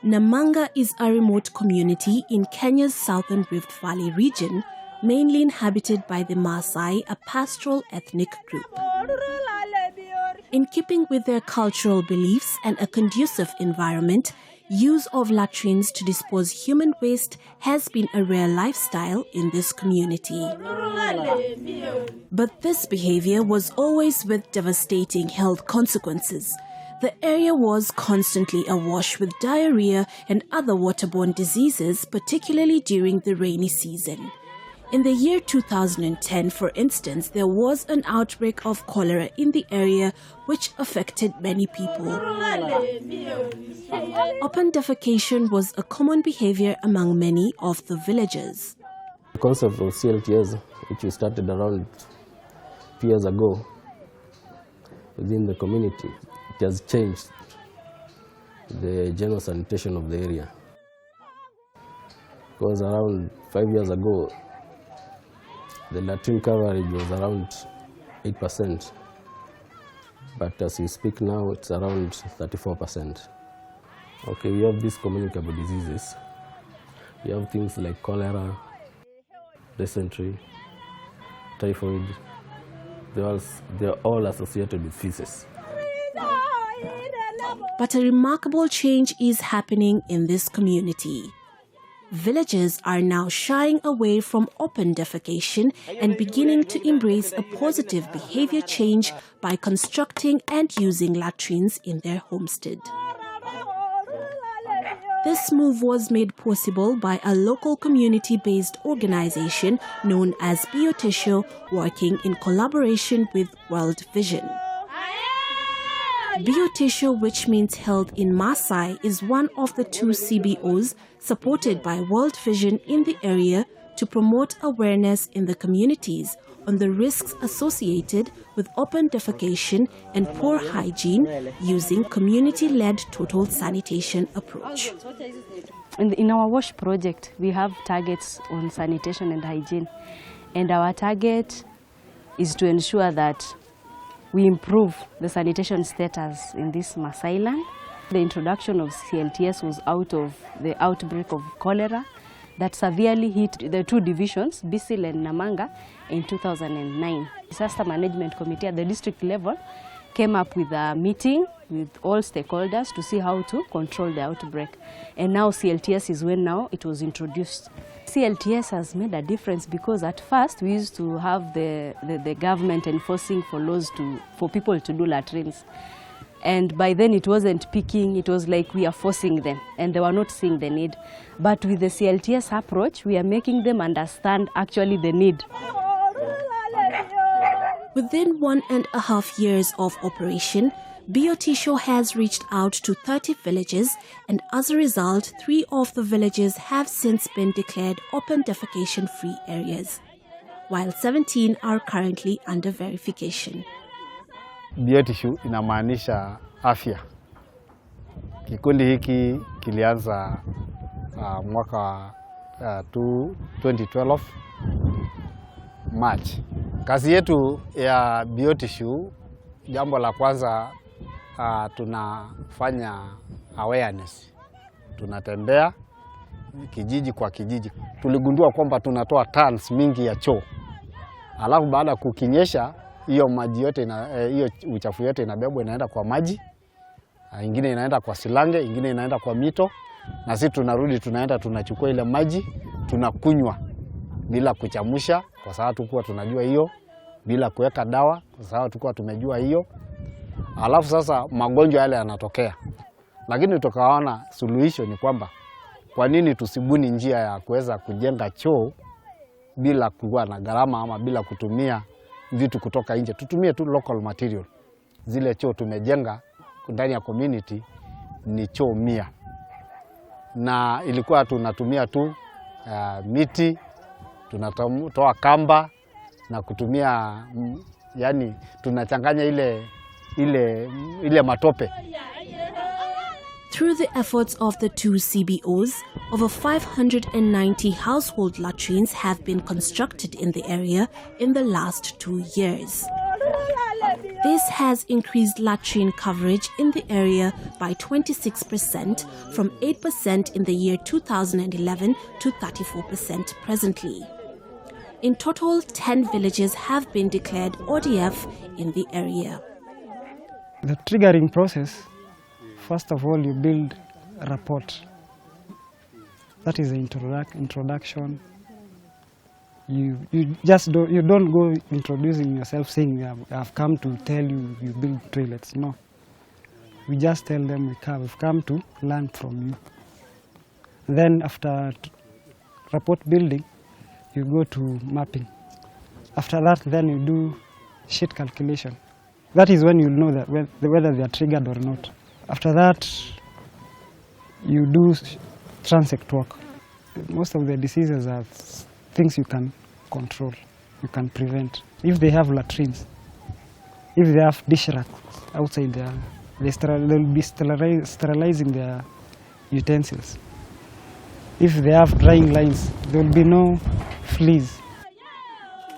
Namanga is a remote community in Kenya's southern Rift Valley region, mainly inhabited by the Maasai, a pastoral ethnic group. In keeping with their cultural beliefs and a conducive environment, use of latrines to dispose human waste has been a rare lifestyle in this community. But this behavior was always with devastating health consequences. The area was constantly awash with diarrhea and other waterborne diseases, particularly during the rainy season. In the year 2010, for instance, there was an outbreak of cholera in the area which affected many people. Open defecation was a common behavior among many of the villagers. The concept of CLTS, which we started around 2 years ago within the community, it has changed the general sanitation of the area. Because around 5 years ago, the latrine coverage was around 8%, but as we speak now, it's around 34%. Okay, we have these communicable diseases. We have things like cholera, dysentery, typhoid. They're all associated with feces. But a remarkable change is happening in this community. Villagers are now shying away from open defecation and beginning to embrace a positive behavior change by constructing and using latrines in their homestead. This move was made possible by a local community-based organization known as Biyotisho, working in collaboration with World Vision. Biyotisho, which means health in Maasai, is one of the 2 CBOs supported by World Vision in the area to promote awareness in the communities on the risks associated with open defecation and poor hygiene using community-led total sanitation approach. In our WASH project, we have targets on sanitation and hygiene, and our target is to ensure that we improve the sanitation status in this Maasai land. The introduction of CLTS was out of the outbreak of cholera that severely hit the 2 divisions, Bisil and Namanga, in 2009. Disaster Management Committee at the district level came up with a meeting with all stakeholders to see how to control the outbreak. And now CLTS is when now it was introduced. CLTS has made a difference because at first we used to have the government enforcing for laws for people to do latrines. And by then it wasn't picking, it was like we are forcing them and they were not seeing the need. But with the CLTS approach, we are making them understand actually the need. Within 1.5 years of operation, Biyotisho has reached out to 30 villages, and as a result, 3 of the villages have since been declared open defecation-free areas, while 17 are currently under verification. Biyotisho inamaanisha afya. Kikundi hiki kilianza mwaka 2012 March. Kazi yetu ya Biyotisho, jambo la kwanza tunafanya awareness. Tunatembea kijiji kwa kijiji. Tuligundua kwamba tunatoa tons mingi ya choo. Alafu baada kukinyesha, hiyo maji yote hiyo uchafu yote inabebwa inaenda kwa maji. Ingine inaenda kwa silange, ingine inaenda kwa mito. Na sisi tunarudi tunaenda tunachukua ile maji, tunakunywa bila kuchamusha kwa sababu tulikuwa tunajua hiyo, bila kuweka dawa kwa sababu tulikuwa tumejua hiyo. Alafu sasa magonjwa yale yanatokea. Lakini tukaona suluhisho ni kwamba kwa nini tusibuni njia ya kuweza kujenga choo bila kuwa na gharama ama bila kutumia vitu kutoka nje. Tutumie tu local material zile choo tumejenga ndani ya community ni choo 100, na ilikuwa tunatumia tu miti, tunatoa kamba na kutumia yani tunachanganya ile matope. Through the efforts of the two CBOs, over 590 household latrines have been constructed in the area in the last 2 years. This has increased latrine coverage in the area by 26% from 8% in the year 2011 to 34% presently. In total, 10 villages have been declared ODF in the area. The triggering process, first of all, you build a rapport. That is the introduction. You don't go introducing yourself saying I've come to tell you build toilets. No, we just tell them we've come to learn from you. Then after rapport building, you go to mapping. After that, then you do sheet calculation. That is when you know that whether they are triggered or not. After that, you do transect work. Most of the diseases are things you can control, you can prevent. If they have latrines, if they have dish racks outside there, they'll be sterilizing their utensils. If they have drying lines, there will be no fleas.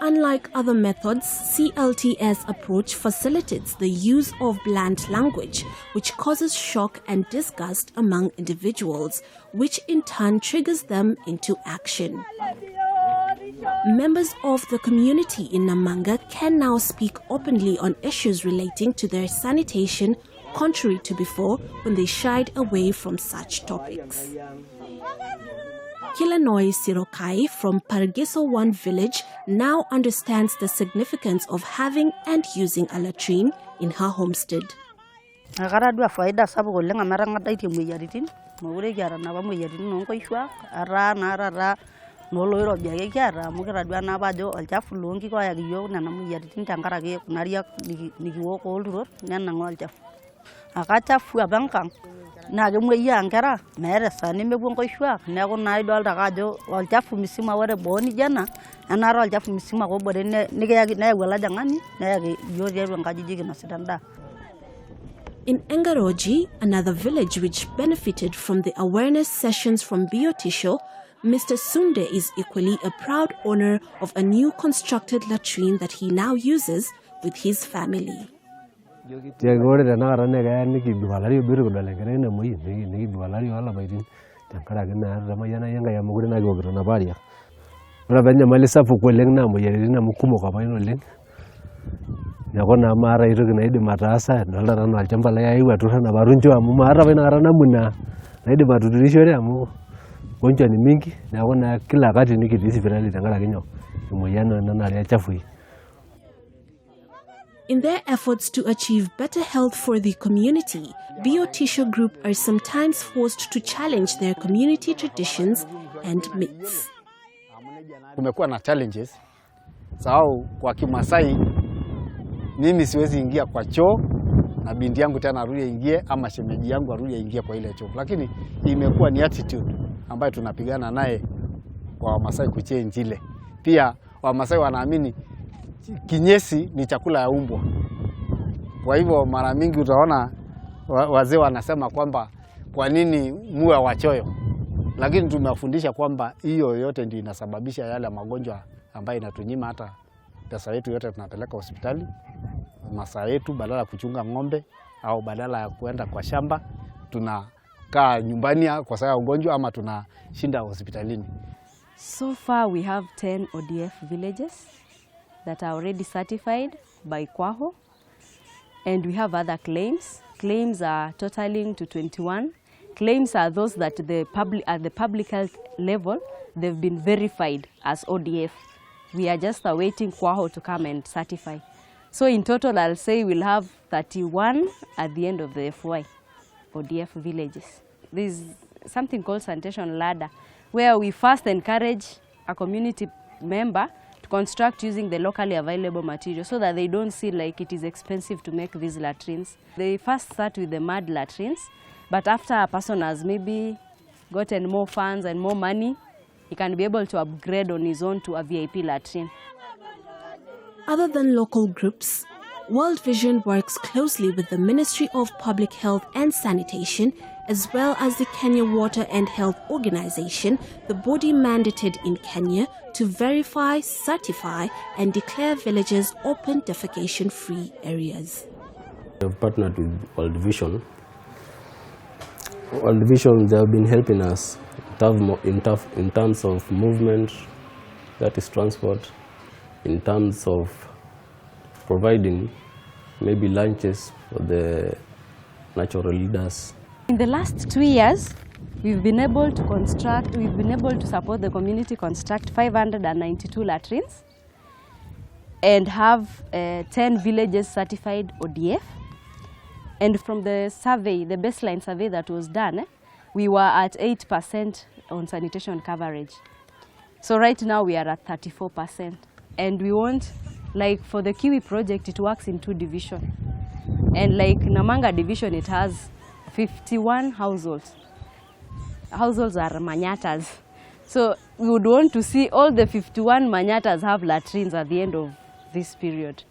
Unlike other methods, CLTS approach facilitates the use of blunt language, which causes shock and disgust among individuals, which in turn triggers them into action. Members of the community in Namanga can now speak openly on issues relating to their sanitation, contrary to before when they shied away from such topics. Kilanoi Sirokai from Pargeso 1 village now understands the significance of having and using a latrine in her homestead. In Engaroji, another village which benefited from the awareness sessions from Biyotisho, Mr. Sunde is equally a proud owner of a new constructed latrine that he now uses with his family. In their efforts to achieve better health for the community, Biyotisho Group are sometimes forced to challenge their community traditions and myths. Kumekuwa na challenges. Sababu kwa Kimasai mimi siwezi ingia kwa choo na binti yangu tena arudi ingie ama shemeji yangu arudi ingie kwa ile choo. Lakini imekuwa ni attitude ambayo tunapigana naye kwa Wamasai kuchange ile. Pia Wamasai wanaamini kinyesi ni chakula ya umbwa. Kwa hivyo mara mingi utaona wazee wanasema kwamba kwa nini muwe wachoyo. Lakini tumewafundisha kwamba hiyo yote ndio inasababisha yale magonjwa ambayo inatunyima hata pesa yetu yote tunapeleka hospitali. Masaa yetu badala ya kuchunga ng'ombe au badala ya kuenda kwa shamba tunakaa nyumbani kwa sababu ya ugonjwa ama tunashinda hospitalini. So far we have 10 ODF villages that are already certified by Kwaho, and we have other claims. Claims are totaling to 21. Claims are those that at the public health level, they've been verified as ODF. We are just awaiting Kwaho to come and certify. So in total, I'll say we'll have 31 at the end of the FY ODF villages. There's something called sanitation ladder, where we first encourage a community member to construct using the locally available material so that they don't see like it is expensive to make these latrines. They first start with the mud latrines, but after a person has maybe gotten more funds and more money, he can be able to upgrade on his own to a VIP latrine. Other than local groups, World Vision works closely with the Ministry of Public Health and Sanitation, as well as the Kenya Water and Health Organization, the body mandated in Kenya to verify, certify, and declare villages open defecation-free areas. We have partnered with World Vision. World Vision, they have been helping us in terms of movement, that is transport, in terms of providing maybe lunches for the natural leaders. In the last 2 years, we've been able to support the community construct 592 latrines and have 10 villages certified ODF. And from the survey, the baseline survey that was done, we were at 8% on sanitation coverage. So right now we are at 34%. And we want, like for the Kiwi project, it works in 2 divisions. And like Namanga division, it has 51 households. Households are manyatas. So we would want to see all the 51 manyatas have latrines at the end of this period.